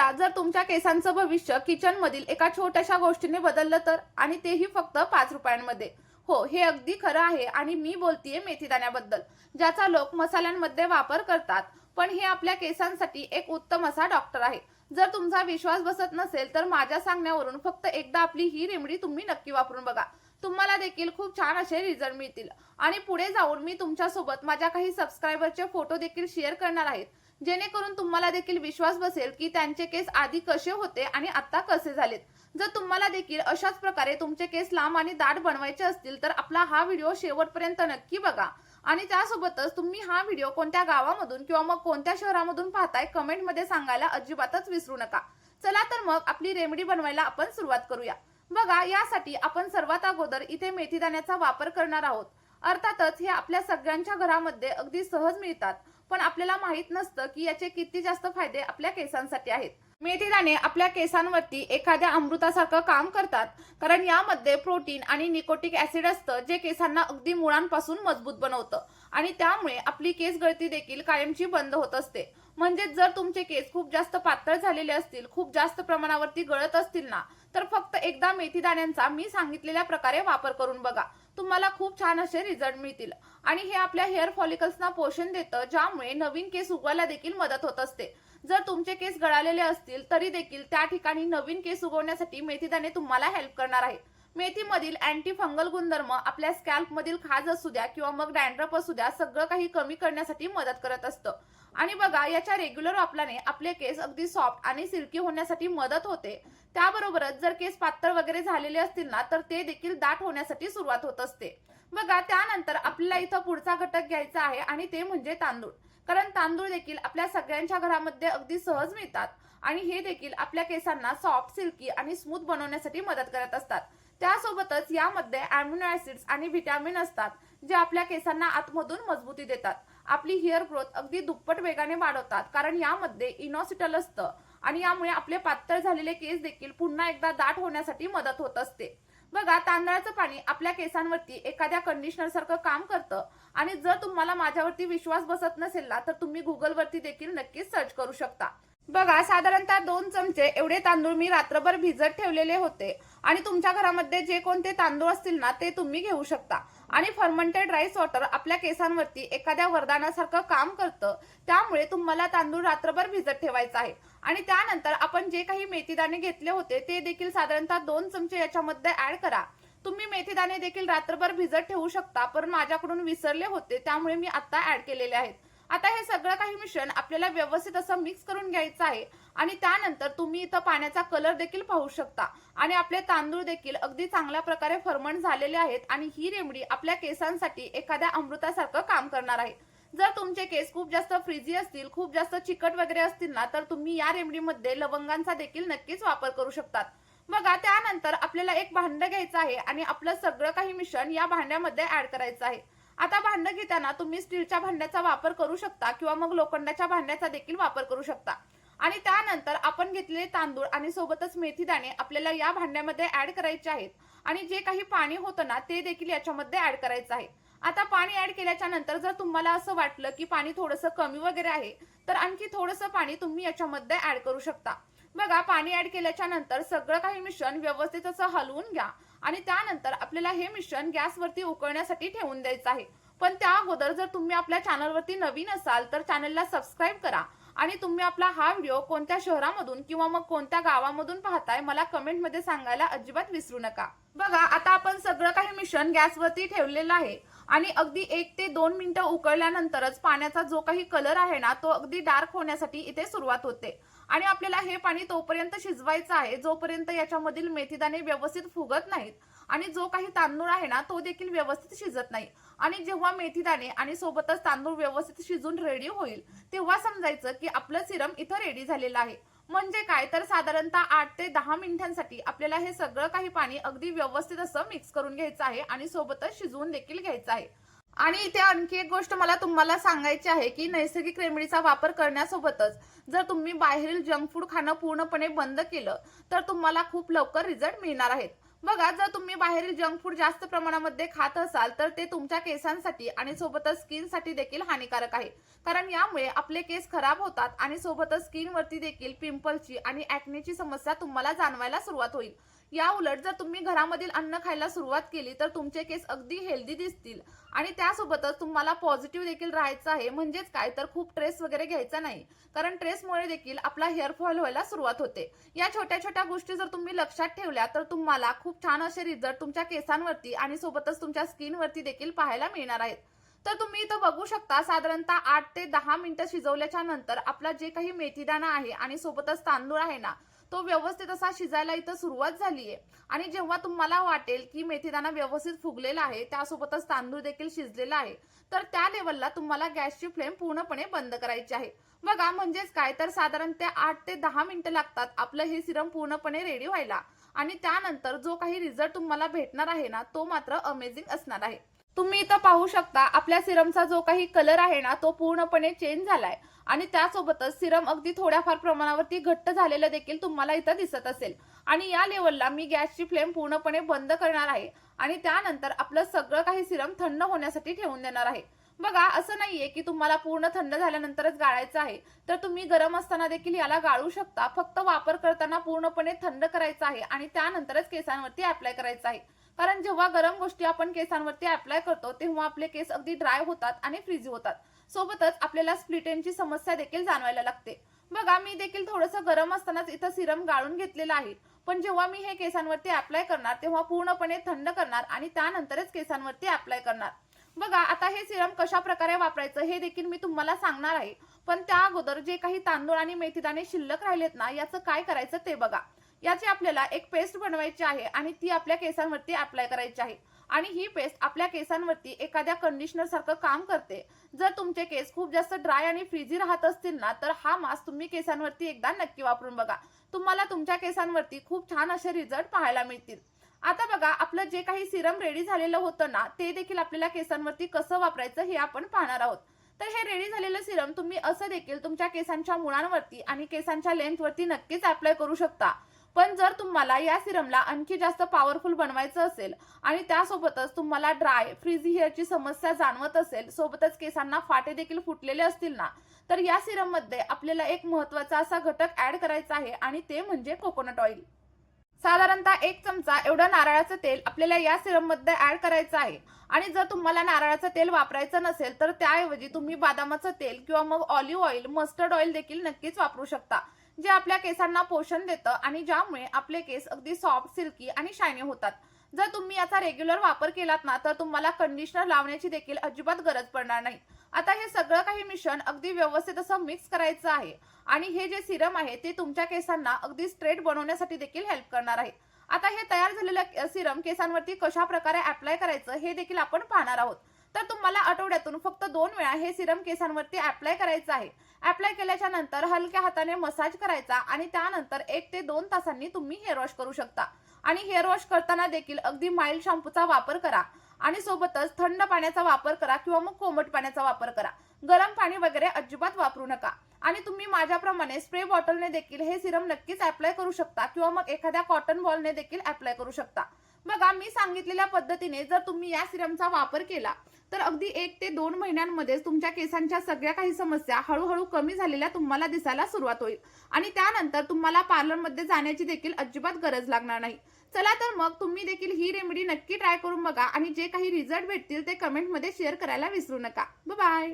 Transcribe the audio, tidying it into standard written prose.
बघा, जर तुमच्या केसांचं भविष्य किचन मधील एका छोट्याशा गोष्टीने बदललं तर, आणि तेही फक्त 5 रुपयांमध्ये. हो, हे अगदी खरं आहे आणि मी बोलतीये मेथीदाण्याबद्दल, ज्याचा लोक मसाल्यांमध्ये वापर करतात. पण हे आपल्या केसांसाठी एक उत्तम असा डॉक्टर आहे. जर तुमचा विश्वास बसत नसेल तर माझ्या सांगण्यावरून फक्त एकदा आपली ही रेमेडी तुम्ही नक्की वापरून बघा. तुम्हाला देखील खूप छान असे रिझल्ट मिळतील. आणि पुढे जाऊन मी तुमच्यासोबत माझ्या काही सबस्क्रायबरचे फोटो देखील शेअर करणार आहेत, जेणेकरून तुम्हाला देखील विश्वास बसेल की त्यांचे केस आधी कसे होते आणि आता कसे झालेत. जर तुम्हाला देखील अशाच प्रकारे तुमचे केस लांब आणि दाट बनवायचे असतील तर आपला हा व्हिडिओ शेवटपर्यंत नक्की बघा. आणि त्यासोबतच तुम्ही हा व्हिडिओ कोणत्या गावामधून किंवा मग कोणत्या शहरामधून पाहताय कमेंटमध्ये सांगायला अजिबातच विसरू नका. चला तर मग आपली रेमेडी बनवायला आपण सुरुवात करूया. बघा, यासाठी आपण सर्वात अगोदर इथे मेथीदाण्याचा वापर करणार आहोत. अर्थातच हे आपल्या सगळ्यांच्या घरामध्ये अगदी सहज मिळतात, पण आपल्याला माहित नसतं की याचे किती जास्त फायदे आपल्या केसांसाठी आहेत. मेथीदाणे आपल्या केसांवरती एखाद्या अमृतासारखं काम करतात, कारण यामध्ये प्रोटीन आणि निकोटिक ऍसिड असतं, जे केसांना अगदी मुळांपासून मजबूत बनवतं आणि त्यामुळे आपली केस गळती देखील कायमची बंद होत असते. म्हणजे जर तुमचे केस खूप जास्त पातळ झालेले असतील, खूप जास्त प्रमाणावरती गळत असतील ना, तर फक्त एकदा मेथीदाण्यांचा मी सांगितलेल्या प्रकारे वापर करून बघा. तुम्हाला खूप छान असे रिझल्ट मिळतील. आणि हे आपल्या हेअर फॉलिकल्सना पोषण देतं, ज्यामुळे नवीन केस उगवायला देखील मदत होत असते. जर तुमचे केस गळालेले असतील तरी देखील त्या ठिकाणी नवीन केस उगवण्यासाठी मेथीदाणे तुम्हाला हेल्प करणार आहे. मेथीमधील अँटी फंगल गुणधर्म आपल्या स्कॅल्प मधील खाज असू द्या किंवा मग डॅन्ड्रफ असू द्या, सगळं काही कमी करण्यासाठी मदत करत असतं. आणि बघा, याच्या रेग्युलर वापराने आपले केस अगदी सॉफ्ट आणि सिल्की होण्यासाठी मदत होते. त्याबरोबरच जर केस पातळ वगैरे झालेले असतील ना, तर ते देखील दाट होण्यासाठी सुरुवात होत असते. बघा, त्यानंतर आपल्याला इथं पुढचा घटक घ्यायचा आहे आणि ते म्हणजे तांदूळ. कारण तांदूळ देखील आपल्या सगळ्यांच्या घरामध्ये अगदी सहज मिळतात आणि हे देखील आपल्या केसांना सॉफ्ट, सिल्की आणि स्मूथ बनवण्यासाठी मदत करत असतात. त्यासोबतच यामध्ये अॅमिनो ऍसिड्स आणि व्हिटॅमिन असतात, जे आपल्या केसांना आतमधून मजबूती देतात. आपली हेअर ग्रोथ अगदी दुप्पट वेगाने वाढवतात, कारण यामध्ये इनोसिटल असतं आणि यामुळे आपले पातळ झालेले केस देखील पुन्हा एकदा दाट होण्यासाठी मदत होत असते. बघा, तांदळाचं पाणी आपल्या केसांवरती एखाद्या कंडिशनर सारखं काम करतं. आणि जर तुम्हाला माझ्यावरती विश्वास बसत नसेल ना, तर तुम्ही गुगल वरती देखील नक्कीच सर्च करू शकता. बघा, साधारणतः 2 चमचे एवढे तांदूळ मी रात्रभर भिजत ठेवलेले होते. आणि तुमच्या घरामध्ये जे कोणते तांदूळ असतील ना, ते तुम्ही घेऊ शकता. आणि फर्मेंटेड राईस वॉटर आपल्या केसांवरती एखाद्या वरदानासारखं काम करतं, त्यामुळे तुम्हाला तांदूळ रात्रभर भिजत ठेवायचा आहे. आणि त्यानंतर आपण जे काही मेथीदाणे घेतले होते ते देखील साधारणतः 2 चमचे याच्यामध्ये ऍड करा. तुम्ही मेथीदाणे देखील रात्रभर भिजत ठेवू शकता, पण माझ्याकडून विसरले होते, त्यामुळे मी आता ऍड केलेले आहेत. आता हे सगळं काही मिश्रण आपल्याला व्यवस्थित असं मिक्स करून घ्यायचं आहे. आणि त्यानंतर तुम्ही इथं पाण्याचा कलर देखील पाहू शकता. आणि आपले तांदूळ देखील अगदी चांगल्या प्रकारे फर्मंट झालेले आहेत आणि ही रेमेडी आपल्या केसांसाठी एखाद्या अमृतासारखं काम करणार आहे. जर तुमचे केस खूप जास्त फ्रिझी असतील, खूप जास्त चिकट वगैरे असतील ना, तर तुम्ही या रेमेडीमध्ये लवंगांचा देखील नक्कीच वापर करू शकतात. बघा, त्यानंतर आपल्याला एक भांड घ्यायचं आहे आणि आपलं सगळं काही मिश्रण या भांड्यामध्ये ऍड करायचं आहे. आता भांड घेताना तुम्ही स्टीलच्या भांड्याचा वापर करू शकता किंवा मग लोखंडाच्या भांड्याचा देखील वापर करू शकता. आणि त्यानंतर आपण घेतलेले तांदूळ आणि सोबतच मेथीदाणे आपल्याला या भांड्यामध्ये ऍड करायचे आहेत. आणि जे काही पाणी होतं ना, ते देखील याच्यामध्ये ऍड करायचं आहे. आता पाणी ऍड केल्याच्या नंतर जर तुम्हाला असं वाटलं की पाणी थोडंसं कमी वगैरे आहे, तर आणखी थोडंसं पाणी तुम्ही याच्यामध्ये ऍड करू शकता. बघा, पाणी ऍड केल्याच्या नंतर सगळं काही मिश्रण व्यवस्थित असं हलवून घ्या. आणि त्यानंतर आपल्याला हे मिश्रण गॅसवरती उकळण्यासाठी ठेवून द्यायचं आहे. पण त्या अगोदर जर तुम्ही आपल्या चॅनलवरती नवीन असाल तर चॅनलला सबस्क्राईब करा. आणि तुम्ही आपला हा व्हिडिओ कोणत्या शहरामधून किंवा मग कोणत्या गावामधून पाहताय मला कमेंटमध्ये सांगायला अजिबात विसरू नका. बघा, आता आपण सगळं काही मिश्रण गॅसवरती ठेवलेलं आहे आणि अगदी 1 ते 2 मिनिटं उकळल्यानंतरच पाण्याचा जो काही कलर आहे ना, तो अगदी डार्क होण्यासाठी इथे सुरुवात होते. आणि आपल्याला हे पाणी तोपर्यंत शिजवायचं आहे जोपर्यंत याच्यामधील मेथीदाणे व्यवस्थित फुगत नाहीत आणि जो काही तांदूळ आहे ना, तो देखील व्यवस्थित शिजत नाही. आणि जेव्हा मेथीदाणे आणि सोबतच तांदूळ व्यवस्थित शिजून रेडी होईल, तेव्हा समजायचं की आपलं सिरम इथं रेडी झालेलं आहे. म्हणजे काय, तर साधारणतः 8 ते 10 मिनिटांसाठी आपल्याला हे सगळं काही पाणी अगदी व्यवस्थित असं मिक्स करून घ्यायचं आहे आणि सोबतच शिजवून देखील घ्यायचं आहे. आणि इथे आणखी एक गोष्ट मला तुम्हाला सांगायची आहे की नैसर्गिक रेमेडीचा वापर करण्यासोबतच जर तुम्ही बाहेरील जंक फूड खाणं पूर्णपणे बंद केलं तर तुम्हाला खूप लवकर रिझल्ट मिळणार आहेत. बघा, जर तुम्ही बाहेरील जंक फूड जास्त प्रमाणामध्ये खात असाल तर ते तुमच्या केसांसाठी आणि सोबतच स्किनसाठी देखील हानिकारक आहे. कारण यामुळे आपले केस खराब होतात आणि सोबतच स्किनवरती देखील पिंपलची आणि ॲक्नेची समस्या तुम्हाला जाणवायला सुरुवात होईल. या उलट जर तुम्ही घरामधील अन्न खायला सुरुवात केली तर तुमचे केस अगदी हेल्दी दिसतील आणि त्यासोबतच तुम्हाला पॉझिटिव्ह देखील राहायचं आहे. म्हणजेच काय तर खूप स्ट्रेस वगैरे घ्यायचा नाही. कारण स्ट्रेसमुळे देखील आपला हेअर फॉल व्हायला सुरुवात होते. या छोट्या-छोट्या गोष्टी जर तुम्ही लक्षात ठेवल्या तर तुम्हाला खूप छान असे रिझल्ट तुमच्या केसांवरती आणि सोबतच तुमच्या स्किनवरती देखील पाहायला मिळणार आहेत. तर तुम्ही इथं बघू शकता साधारणतः 8 ते 10 मिनिटं शिजवल्याच्या नंतर आपला जे काही मेथीदाणा आहे आणि सोबतच तांदूळ आहे ना, तो व्यवस्थित असा शिजायला इथं सुरुवात झाली आहे. आणि जेव्हा तुम्हाला वाटेल की मेथीदाणा व्यवस्थित फुगलेला आहे, त्यासोबतच तांदूळ देखील शिजलेला आहे, तर त्या लेव्हलला तुम्हाला गॅसची फ्लेम पूर्णपणे बंद करायची आहे. बघा, म्हणजेच काय तर साधारणतः 8 ते 10 मिनिटं लागतात आपलं हे सिरम पूर्णपणे रेडी व्हायला. आणि त्यानंतर जो काही रिझल्ट तुम्हाला भेटणार आहे ना, तो मात्र अमेझिंग असणार आहे. तुम्ही इथं पाहू शकता आपल्या सिरमचा जो काही कलर आहे ना, तो पूर्णपणे चेंज झालाय आणि त्यासोबतच सिरम अगदी थोड्याफार प्रमाणावरती घट्ट झालेलं देखील तुम्हाला इथं दिसत असेल. आणि या लेवलला मी गॅसची फ्लेम पूर्णपणे बंद करणार आहे आणि त्यानंतर आपलं सगळं काही सिरम थंड होण्यासाठी ठेवून देणार आहे. बघा, असं नाहीये की तुम्हाला पूर्ण थंड झाल्यानंतरच गाळायचं आहे. तर तुम्ही गरम असताना देखील याला गाळू शकता. फक्त वापर करताना पूर्णपणे थंड करायचं आहे आणि त्यानंतरच केसांवरती अप्लाय करायचं आहे. कारण जेव्हा गरम गोष्टी आपण केसांवरती अप्लाय करतो तेव्हा आपले केस अगदी ड्राय होतात आणि फ्रीजी होतात. सोबतच आपल्याला स्प्लिट एंडची समस्या देखील जाणवायला लागते. बघा, मी देखील थोडंसं गरम असतानाच इथं सिरम गाळून घेतलेलं आहे. पण जेव्हा मी हे केसांवरती अप्लाय करणार तेव्हा पूर्णपणे थंड करणार आणि त्यानंतरच केसांवरती अप्लाय करणार. बघा, आता हे सिरम कशा प्रकारे वापरायचं हे देखील मी तुम्हाला सांगणार आहे. पण त्या अगोदर जे काही तांदूळ आणि मेथीदाणे शिल्लक राहिलेत ना, याचं काय करायचं ते बघा. याची आपल्याला एक पेस्ट बनवायची आहे आणि ती आपल्या केसांवरती अप्लाय करायची आहे. आणि ही पेस्ट आपल्या केसांवरती एखाद्या कंडिशनर सारखं काम करते. जर तुमचे केस खूप जास्त ड्राय आणि फ्रीजी राहत असतील ना, तर हा मास्क तुम्ही केसांवरती एकदा नक्की वापरून बघा. तुम्हाला तुमच्या केसांवरती खूप छान असे रिझल्ट पाहायला मिळतील. आता बघा, आपलं जे काही सिरम रेडी झालेलं होतं ना, ते देखील आपल्याला केसांवरती कसं वापरायचं हे आपण पाहणार आहोत. तर हे रेडी झालेलं सिरम तुम्ही असं देखील तुमच्या केसांच्या मुळांवरती आणि केसांच्या लेंथवरती नक्कीच अप्लाय करू शकता. पण जर तुम्हाला या सिरमला आणखी जास्त पॉवरफुल बनवायचं असेल आणि त्यासोबतच तुम्हाला ड्राय फ्रीझी हेअरची समस्या जाणवत असेल, सोबतच केसांना फाटे देखील फुटलेले असतील ना, तर या सिरम मध्ये आपल्याला एक महत्त्वाचा असा घटक ऍड करायचा आहे आणि ते म्हणजे कोकोनट ऑइल. साधारणतः 1 चमचा एवढं नारळाचं तेल आपल्याला या सिरम मध्ये ऍड करायचं आहे. आणि जर तुम्हाला नारळाचं तेल वापरायचं नसेल तर त्याऐवजी तुम्ही बदामाचं तेल किंवा मग ऑलिव्ह ऑइल, मस्टर्ड ऑइल देखील नक्कीच वापरू शकता. जे आपल्या केसांना पोषण देतं आणि ज्यामुळे आपले केस अगदी सॉफ्ट, सिल्की आणि शायनी होतात. जर तुम्ही याचा रेग्युलर वापर केलात ना, तर तुम्हाला कंडिशनर लावण्याची देखील अजिबात गरज पडणार नाही. आता हे सगळं काही मिश्रण अगदी व्यवस्थित असं मिक्स करायचं आहे आणि हे जे सिरम आहे ते तुमच्या केसांना अगदी स्ट्रेट बनवण्यासाठी देखील हेल्प करणार आहे. आता हे तयार झालेलं सिरम केसांवरती कशा प्रकारे अप्लाय करायचं हे देखील आपण पाहणार आहोत. तर तुम्हाला आठवड्यातून फक्त 2 वेळा हे सिरम केसांवरती अप्लाय करायचं आहे. अप्लाय केल्याच्या नंतर हलक्या हाताने मसाज करायचा आणि त्यानंतर 1 ते 2 तासांनी तुम्ही हेअर वॉश करू शकता. आणि हेअर वॉश करताना देखील अगदी माइल्ड शॅम्पूचा वापर करा आणि सोबतच थंड पाण्याचा वापर करा किंवा मग कोमट पाण्याचा वापर करा. गरम पाणी वगैरे अजिबात वापरू नका. आणि तुम्ही माझ्याप्रमाणे स्प्रे बॉटलने देखील हे सिरम नक्कीच अप्लाय करू शकता किंवा मग एखाद्या कॉटन बॉलने देखील अप्लाय करू शकता. बघा, मी सांगितलेल्या पद्धतीने जर तुम्ही या सिरमचा वापर केला तर अगदी 1 ते 2 महिन्यांमध्येच तुमच्या केसांच्या सगळ्या काही समस्या हळूहळू कमी झालेल्या तुम्हाला दिसायला सुरुवात होईल आणि त्यानंतर तुम्हाला पार्लरमध्ये जाण्याची देखील अजिबात गरज लागणार नाही. चला तर मग तुम्ही देखील ही रेमेडी नक्की ट्राय करून बघा आणि जे काही रिझल्ट भेटतील ते कमेंटमध्ये शेअर करायला विसरू नका. बाय.